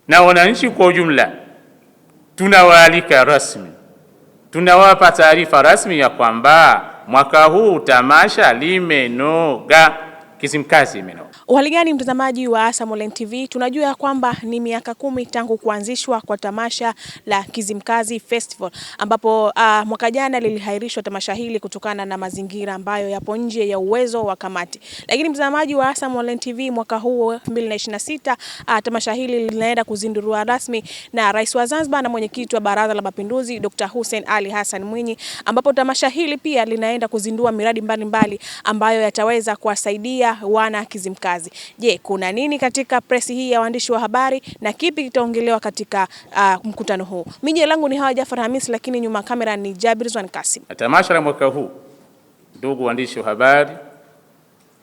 na wananchi kwa ujumla, tunawaalika rasmi, tunawapa taarifa rasmi ya kwamba mwaka huu tamasha limenoga, Kizimkazi imenoga. Uhaligani mtazamaji wa ASAM Online TV, tunajua ya kwamba ni miaka 10 tangu kuanzishwa kwa tamasha la Kizimkazi Festival, ambapo mwaka jana lilihairishwa tamasha hili kutokana na mazingira ambayo yapo nje ya uwezo wa kamati. Lakini mtazamaji wa ASAM Online TV, mwaka huu 2026 tamasha hili linaenda kuzinduliwa rasmi na Rais wa Zanzibar na mwenyekiti wa Baraza la Mapinduzi Dr. Hussein Ali Hassan Mwinyi, ambapo tamasha hili pia linaenda kuzindua miradi mbalimbali ambayo yataweza kuwasaidia wana Kizimkazi. Je, kuna nini katika presi hii ya waandishi wa habari na kipi kitaongelewa katika mkutano huu? Mimi langu ni Hawa Jafar Hamisi, lakini nyuma kamera ni Jabir Zwan Kasim. Tamasha la mwaka huu, ndugu waandishi wa habari,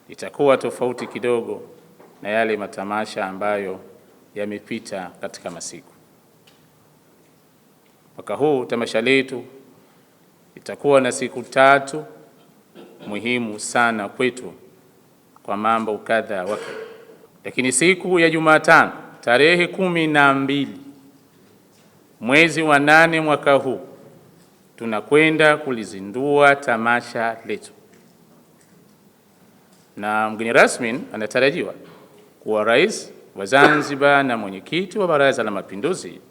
itakuwa tofauti kidogo na yale matamasha ambayo yamepita katika masiku. Mwaka huu tamasha letu itakuwa na siku 3 muhimu sana kwetu kwa mambo kadha wa kadha. Lakini siku ya Jumatano tarehe 12 mwezi wa 8 mwaka huu tunakwenda kulizindua tamasha letu, na mgeni rasmi anatarajiwa kuwa Rais wa Zanzibar na mwenyekiti wa Baraza la Mapinduzi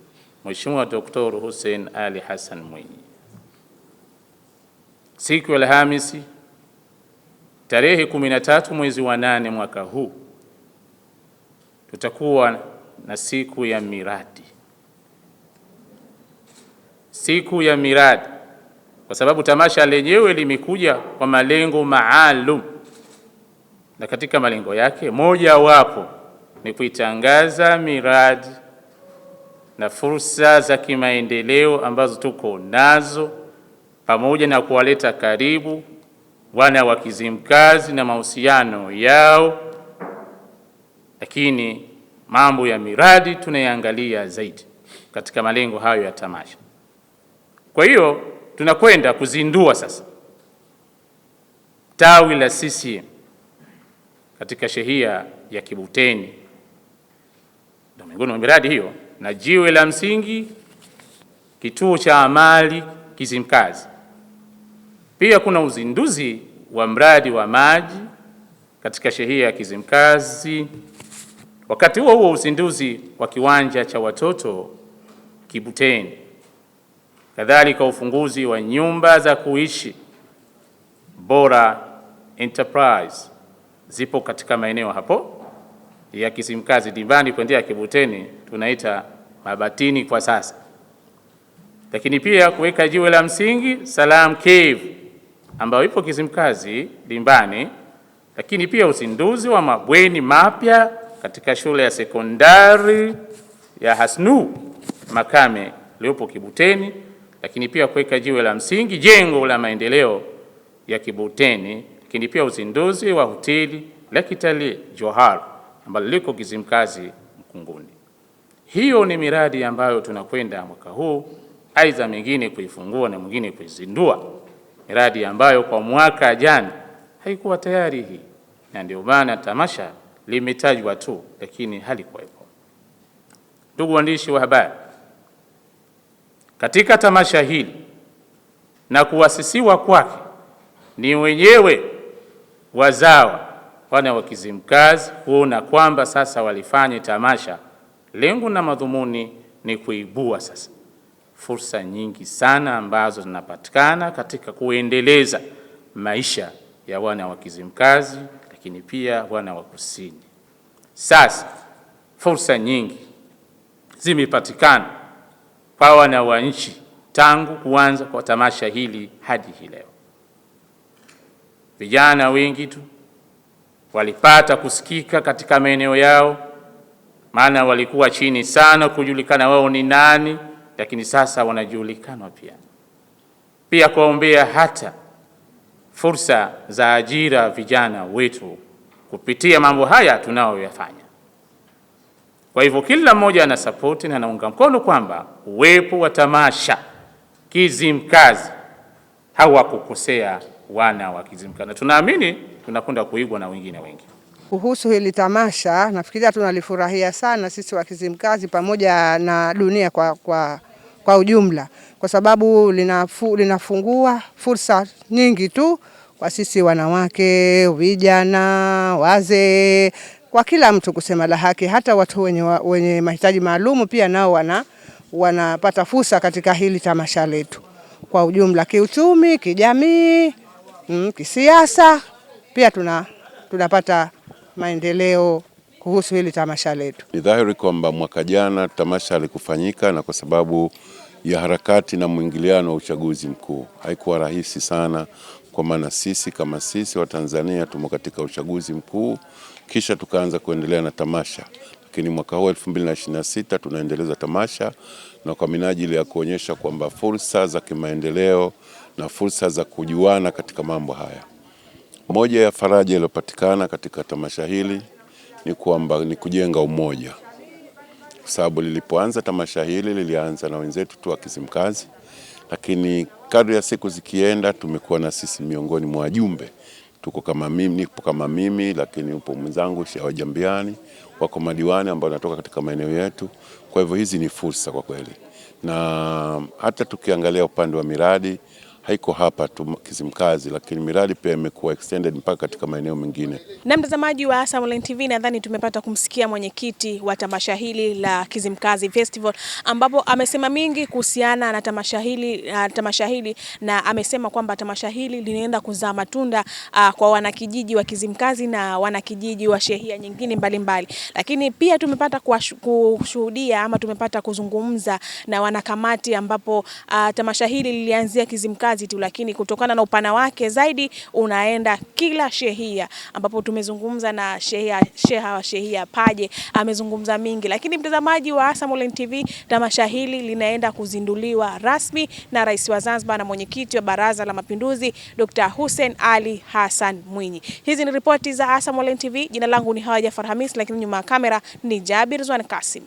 Mheshimiwa Dr. Hussein Ali Hassan Mwinyi. Siku ya Alhamisi tarehe 13 mwezi wa 8 mwaka huu tutakuwa na siku ya miradi. Siku ya miradi kwa sababu tamasha lenyewe limekuja kwa malengo maalum, na katika malengo yake moja wapo ni kuitangaza miradi na fursa za kimaendeleo ambazo tuko nazo, pamoja na kuwaleta karibu wana wa Kizimkazi na mahusiano yao. Lakini mambo ya miradi tunayaangalia zaidi katika malengo hayo ya tamasha. Kwa hiyo tunakwenda kuzindua sasa tawi la CCM katika shehia ya Kibuteni, ndio miongoni mwa miradi hiyo, na jiwe la msingi kituo cha amali Kizimkazi. Pia kuna uzinduzi wa mradi wa maji katika shehia ya Kizimkazi. Wakati huo huo uzinduzi wa kiwanja cha watoto Kibuteni. Kadhalika ufunguzi wa nyumba za kuishi Bora Enterprise zipo katika maeneo hapo ya Kizimkazi, Dimbani kuendea Kibuteni, tunaita Mabatini kwa sasa. Lakini pia kuweka jiwe la msingi Salam Cave ambayo ipo Kizimkazi Dimbani, lakini pia uzinduzi wa mabweni mapya katika shule ya sekondari ya Hasnu Makame iliyopo Kibuteni, lakini pia kuweka jiwe la msingi jengo la maendeleo ya Kibuteni, lakini pia uzinduzi wa hoteli la kitalii Johar ambalo liko Kizimkazi Mkunguni. Hiyo ni miradi ambayo tunakwenda mwaka huu, aidha mingine kuifungua na mwingine kuizindua, miradi ambayo kwa mwaka jana haikuwa tayari hii, na ndio maana tamasha limetajwa tu lakini halikuwepo. Ndugu waandishi wa habari, katika tamasha hili na kuasisiwa kwake ni wenyewe wazawa wana wa Kizimkazi kuona kwamba sasa walifanye tamasha. Lengo na madhumuni ni kuibua sasa fursa nyingi sana ambazo zinapatikana katika kuendeleza maisha ya wana wa Kizimkazi, lakini pia wana wa Kusini. Sasa fursa nyingi zimepatikana kwa wana wa nchi tangu kuanza kwa tamasha hili hadi hii leo. Vijana wengi tu walipata kusikika katika maeneo yao, maana walikuwa chini sana kujulikana wao ni nani, lakini sasa wanajulikana pia. Pia kuombea hata fursa za ajira vijana wetu kupitia mambo haya tunayoyafanya. Kwa hivyo kila mmoja ana support na anaunga mkono kwamba uwepo wa tamasha Kizimkazi hawakukosea wana wa Kizimkazi. Tunaamini tunakwenda kuigwa na wengine wengi. kuhusu hili tamasha, nafikiria tunalifurahia sana sisi wa Kizimkazi pamoja na dunia kwa ujumla, kwa sababu linafungua fursa nyingi tu kwa sisi wanawake, vijana, wazee, kwa kila mtu kusema la haki. Hata watu wenye mahitaji maalum pia nao wanapata fursa katika hili tamasha letu kwa ujumla, kiuchumi, kijamii, kisiasa, pia tunapata maendeleo kuhusu hili tamasha letu. Ni dhahiri kwamba mwaka jana tamasha halikufanyika, na kwa sababu ya harakati na mwingiliano wa uchaguzi mkuu haikuwa rahisi sana, kwa maana sisi kama sisi wa Tanzania tumo katika uchaguzi mkuu, kisha tukaanza kuendelea na tamasha. Lakini mwaka huu 2026 tunaendeleza tamasha, na kwa minajili ya kuonyesha kwamba fursa za kimaendeleo na fursa za kujuana katika mambo haya. Moja ya faraja iliyopatikana katika tamasha hili ni kwamba ni kujenga umoja, kwa sababu lilipoanza tamasha hili lilianza na wenzetu tu wa Kizimkazi, lakini kadri ya siku zikienda tumekuwa na sisi miongoni mwa wajumbe. Tuko kama mimi, lakini upo mwenzangu Sheha Jambiani, wako madiwani ambao wanatoka katika maeneo yetu. Kwa hivyo hizi ni fursa kwa kweli, na hata tukiangalia upande wa miradi haiko hapa tu Kizimkazi, lakini miradi pia imekuwa extended mpaka katika maeneo mengine. Na mtazamaji wa ASAM Online TV, nadhani tumepata kumsikia mwenyekiti wa tamasha hili la Kizimkazi Festival, ambapo amesema mingi kuhusiana na tamasha hili na amesema kwamba tamasha hili linaenda kuzaa matunda kwa wanakijiji wa Kizimkazi na wanakijiji wa shehia nyingine mbalimbali. Lakini pia tumepata kushuhudia ama tumepata kuzungumza na wanakamati, ambapo tamasha hili lilianzia Kizimkazi tu, lakini kutokana na upana wake zaidi unaenda kila shehia, ambapo tumezungumza na sheha wa shehia Paje, amezungumza mingi. Lakini mtazamaji wa ASAM Online TV, tamasha hili linaenda kuzinduliwa rasmi na Rais wa Zanzibar na mwenyekiti wa Baraza la Mapinduzi Dr. Hussein Ali Hassan Mwinyi. Hizi ni ripoti za ASAM Online TV. Jina langu ni Hawa Jafar Hamis, lakini nyuma ya kamera ni Jabir Zwan Kasim.